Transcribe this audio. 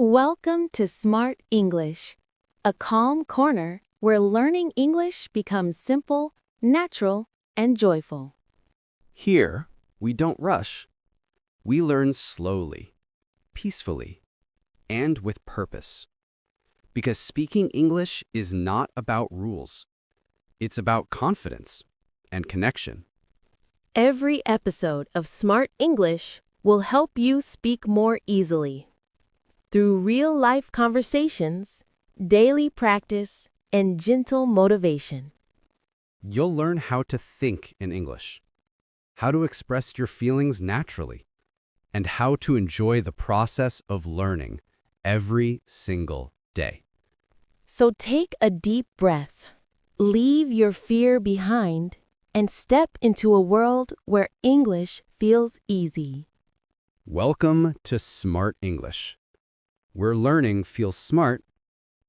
Welcome to Smart English, a calm corner where learning English becomes simple, natural, and joyful. Here, we don't rush. We learn slowly, peacefully, and with purpose. Because speaking English is not about rules. It's about confidence and connection. Every episode of Smart English will help you speak more easily. Through real-life conversations, daily practice, and gentle motivation. You'll learn how to think in English, how to express your feelings naturally, and how to enjoy the process of learning every single day. So take a deep breath, leave your fear behind, and step into a world where English feels easy. Welcome to Smart English, where learning feels smart